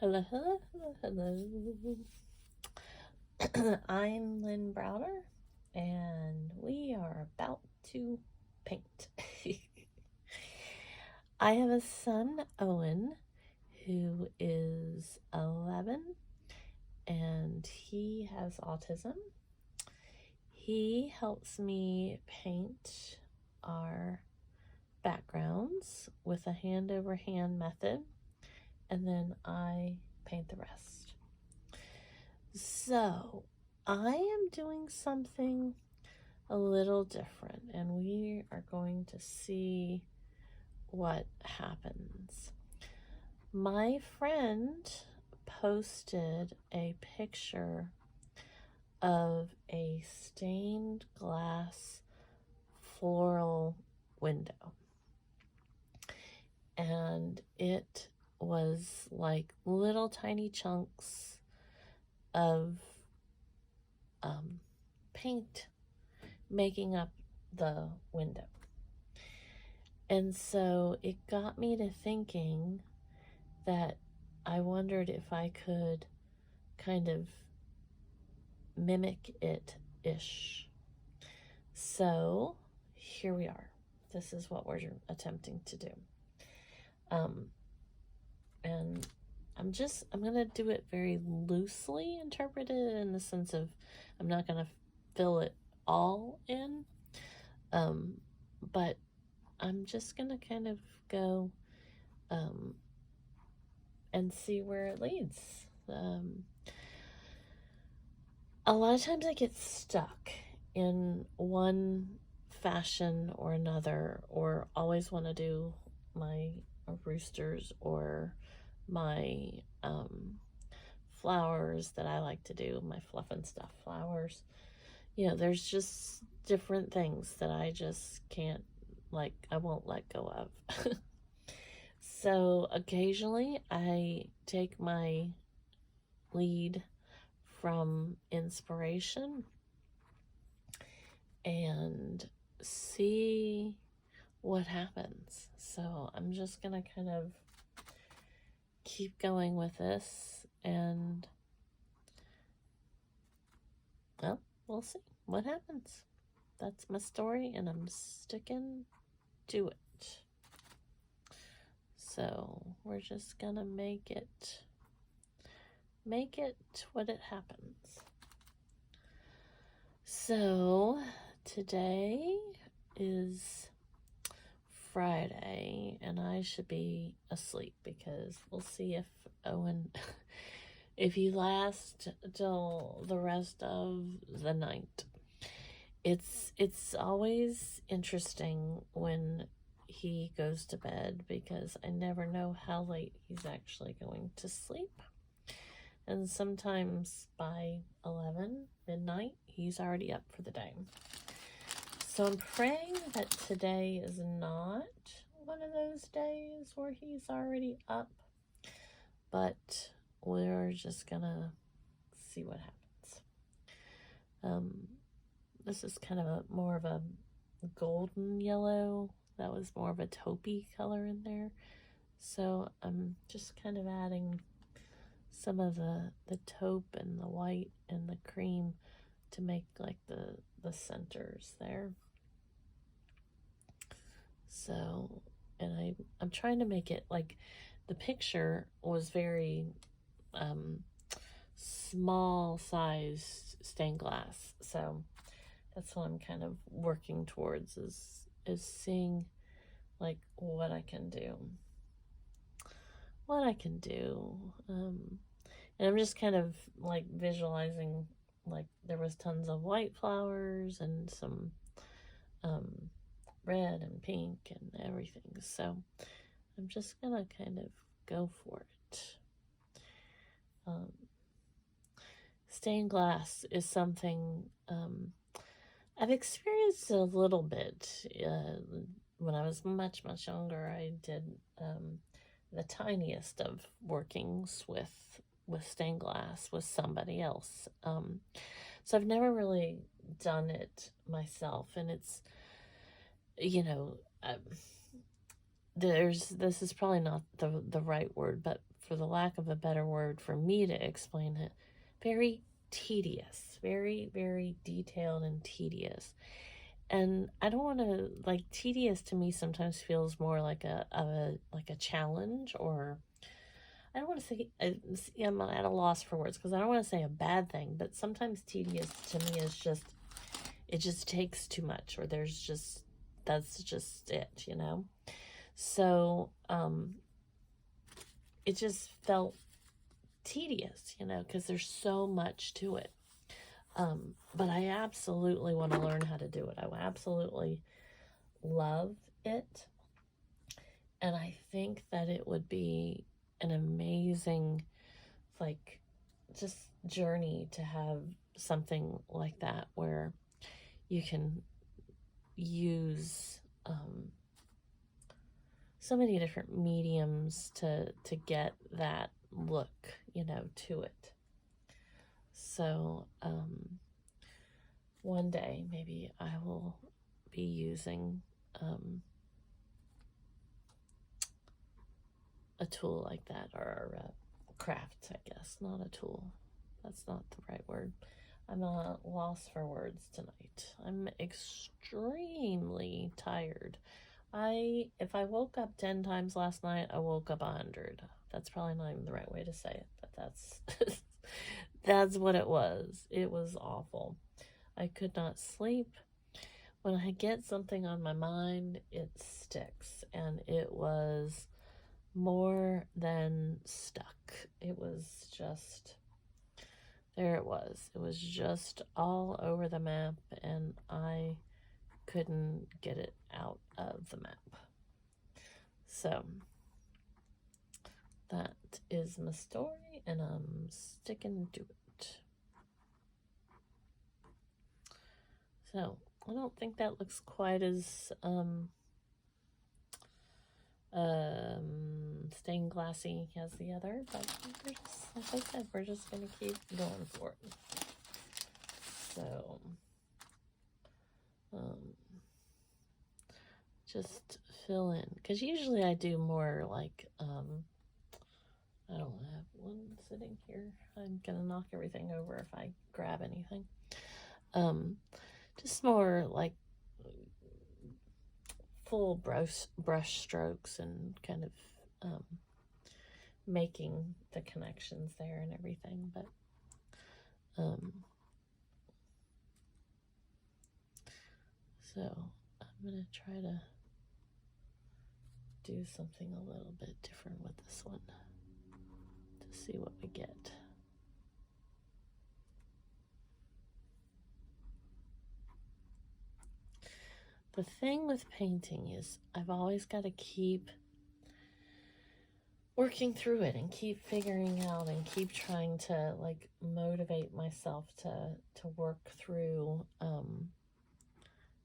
Hello, hello, hello, hello. I'm Lynn Browder, and we are about to paint. I have a son, Owen, who is 11, and he has autism. He helps me paint our backgrounds with a hand-over-hand method, and then I paint the rest. So, I am doing something a little different, and we are going to see what happens. My friend posted a picture of a stained glass floral window, and it was like little tiny chunks of paint making up the window. And so it got me to thinking that I wondered if I could kind of mimic it-ish. So here we are. This is what we're attempting to do. And I'm going to do it very loosely interpreted, in the sense of I'm not going to fill it all in. But I'm just going to kind of go and see where it leads. A lot of times I get stuck in one fashion or another, or always want to do my roosters or my flowers that I like to do, my fluff and stuff flowers. You know, there's just different things that I just can't, I won't let go of. So occasionally I take my lead from inspiration and see what happens. So I'm just gonna kind of keep going with this, and well, we'll see what happens. That's my story, and I'm sticking to it. So we're just gonna make it what it happens. So today is Friday, and I should be asleep, because we'll see if Owen if he lasts till the rest of the night. It's always interesting when he goes to bed, because I never know how late he's actually going to sleep. And sometimes by 11 midnight, he's already up for the day. So I'm praying that today is not one of those days where he's already up, but we're just gonna see what happens. This is kind of more of a golden yellow. That was more of a taupey color in there. So I'm just kind of adding some of the taupe and the white and the cream to make like the centers there. So, and I'm trying to make it like, the picture was very small sized stained glass. So that's what I'm kind of working towards, is seeing like what I can do. And I'm just kind of like visualizing, like there was tons of white flowers and some red and pink and everything. So I'm just gonna kind of go for it. Stained glass is something I've experienced a little bit. When I was much younger, I did the tiniest of workings with stained glass with somebody else. So I've never really done it myself, and it's, you know, this is probably not the right word, but for the lack of a better word for me to explain it, very tedious, very, very detailed and tedious. And I don't want to, like, tedious to me sometimes feels more like a challenge, or I don't want to say, I'm at a loss for words because I don't want to say a bad thing, but sometimes tedious to me is just, it just takes too much, or that's just it, you know? So, it just felt tedious, you know, because there's so much to it. But I absolutely want to learn how to do it. I absolutely love it. And I think that it would be an amazing, like, just journey to have something like that where you can use so many different mediums to get that look, you know, to it. So one day maybe I will be using a tool like that, or craft, I guess, not a tool. That's not the right word. I'm at a loss for words tonight. I'm extremely tired. If I woke up 10 times last night, I woke up 100. That's probably not even the right way to say it, but that's that's what it was. It was awful. I could not sleep. When I get something on my mind, it sticks, and it was more than stuck. It was just, there it was. It was just all over the map, and I couldn't get it out of the map. So that is my story, and I'm sticking to it. So I don't think that looks quite as stained glassy as the other, but we're just, like I said, we're just gonna keep going for it. So just fill in, because usually I do more like I don't have one sitting here. I'm gonna knock everything over if I grab anything. Just more like full brush strokes, and kind of making the connections there and everything. But so I'm gonna try to do something a little bit different with this one to see what we get. The thing with painting is I've always got to keep working through it and keep figuring out and keep trying to, like, motivate myself to work through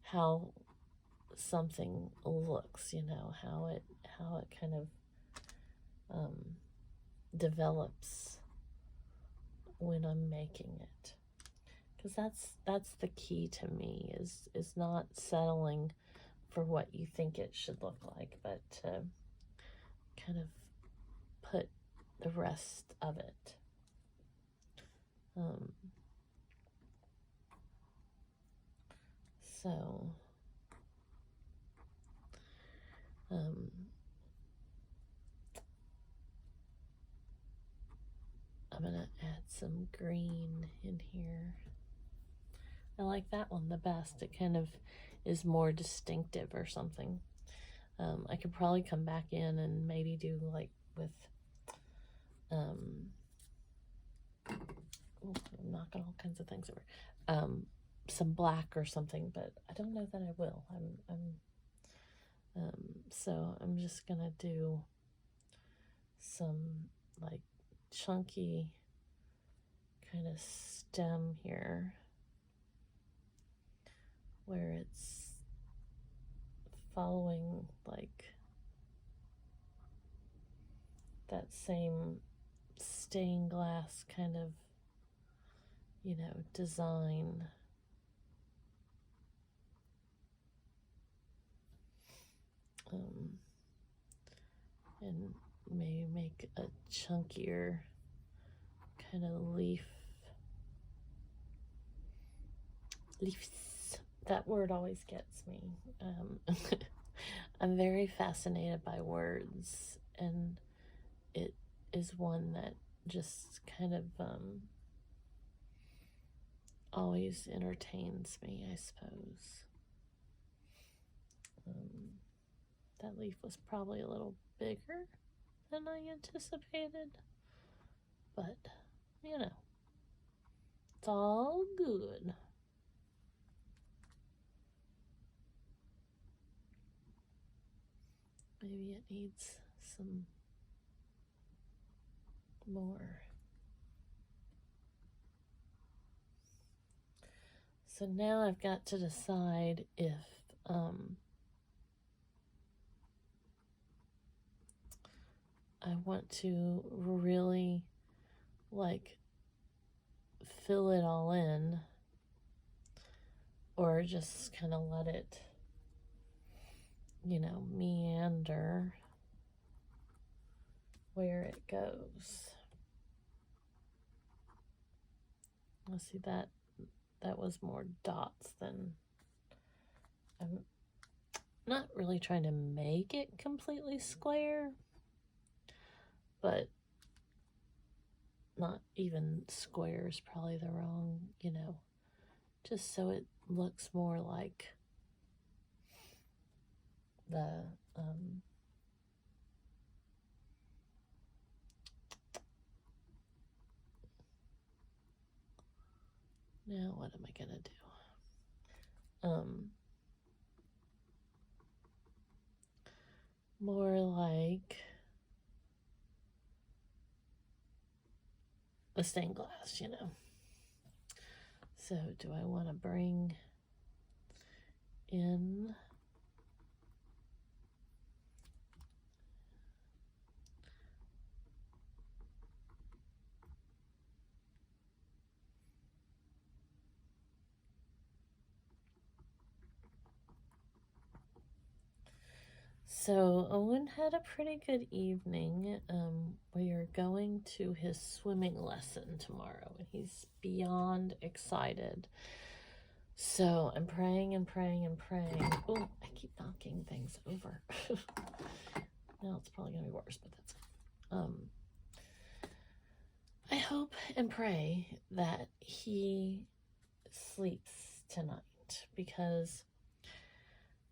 how something looks, you know, how it kind of develops when I'm making it. Because that's the key to me, is not settling for what you think it should look like, but to kind of put the rest of it. So I'm gonna add some green in here. I like that one the best. It kind of is more distinctive or something. I could probably come back in and maybe do, like, with I'm knocking all kinds of things over. Some black or something, but I don't know that I will. So I'm just gonna do some, like, chunky kind of stem here, where it's following, like, that same stained glass kind of, you know, design. and maybe make a chunkier kind of leaves. That word always gets me. I'm very fascinated by words, and it is one that just kind of always entertains me, I suppose. That leaf was probably a little bigger than I anticipated, but you know, it's all good. Maybe it needs some more. So now I've got to decide if I want to really like fill it all in, or just kind of let it, you know, meander where it goes. Let's see, that was more dots than, I'm not really trying to make it completely square, but not even square is probably the wrong, you know, just so it looks more like the now what am I gonna do? More like the stained glass, you know. So do I want to bring in So Owen had a pretty good evening. We are going to his swimming lesson tomorrow, and he's beyond excited. So I'm praying and praying and praying. Oh, I keep knocking things over. Now it's probably gonna be worse, but that's I hope and pray that he sleeps tonight, because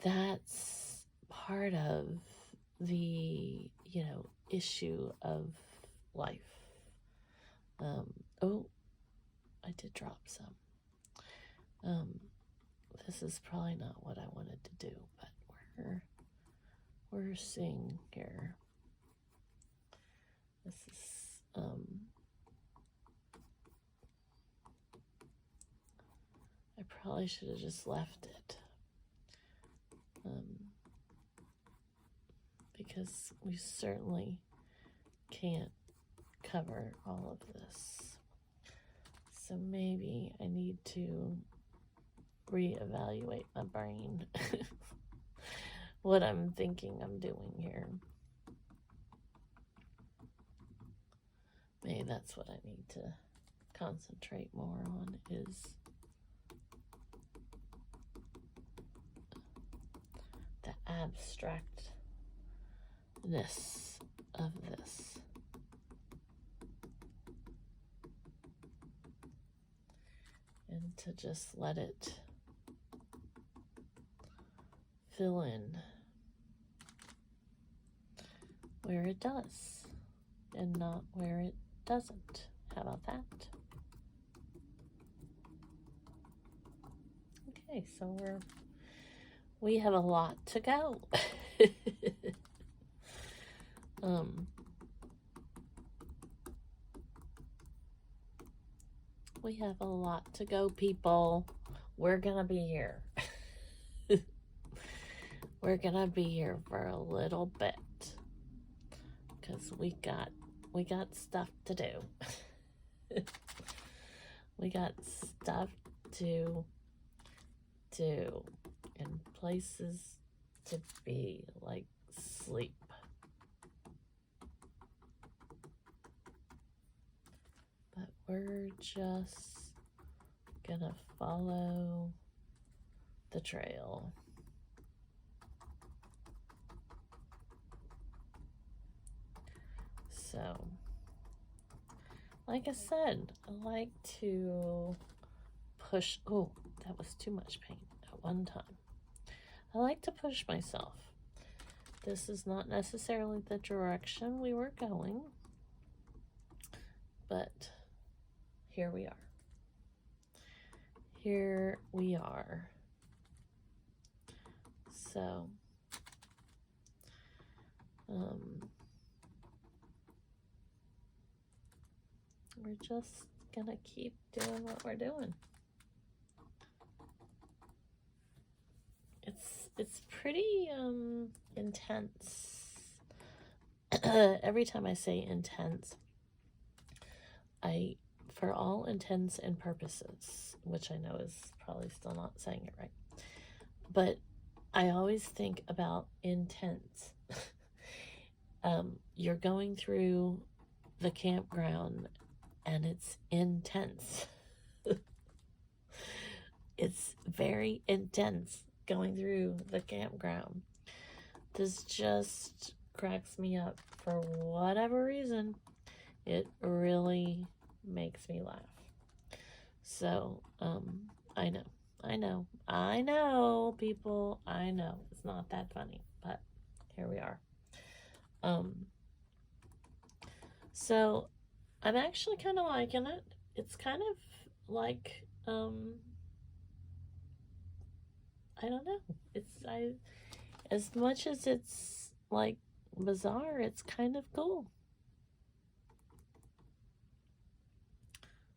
that's part of the, you know, issue of life. Oh, I did drop some. This is probably not what I wanted to do, but we're seeing here. This is I probably should have just left it. Because we certainly can't cover all of this. So maybe I need to reevaluate my brain, what I'm thinking I'm doing here. Maybe that's what I need to concentrate more on, is the abstractness of this. And to just let it fill in where it does and not where it doesn't. How about that? Okay, so we have a lot to go. We have a lot to go, people. We're gonna be here. We're gonna be here for a little bit, because we got stuff to do. We got stuff to do and places to be, like sleep. we're just gonna follow the trail. So, like I said, I like to push. Oh, that was too much paint at one time. I like to push myself. This is not necessarily the direction we were going, but here we are. Here we are. So, we're just gonna keep doing what we're doing. It's pretty intense. Every time I say intense, for all intents and purposes, which I know is probably still not saying it right, but I always think about intense. You're going through the campground and it's intense. It's very intense going through the campground. This just cracks me up for whatever reason. It really makes me laugh. So, I know, people, I know. It's not that funny, but here we are. So, I'm actually kind of liking it. It's kind of like, I don't know. As much as it's like bizarre, it's kind of cool.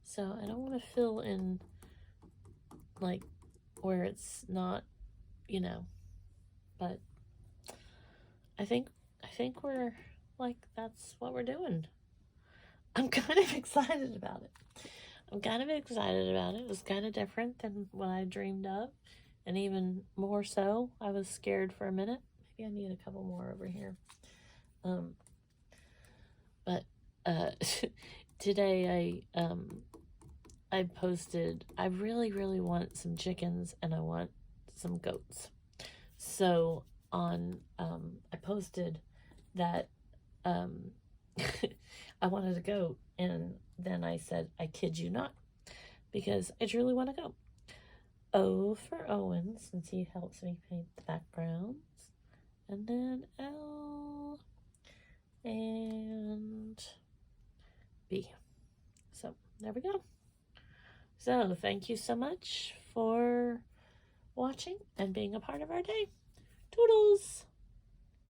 So I don't want to fill in like where it's not, but I think we're like, that's what we're doing. I'm kind of excited about it. It was kind of different than what I dreamed of. And even more so, I was scared for a minute. Maybe I need a couple more over here. But today I posted, I really, really want some chickens and I want some goats. So I posted that I wanted a goat, and then I said, I kid you not, because I truly want to go. O for Owen, since he helps me paint the backgrounds. And then L and B. So, there we go. So, thank you so much for watching and being a part of our day. Toodles!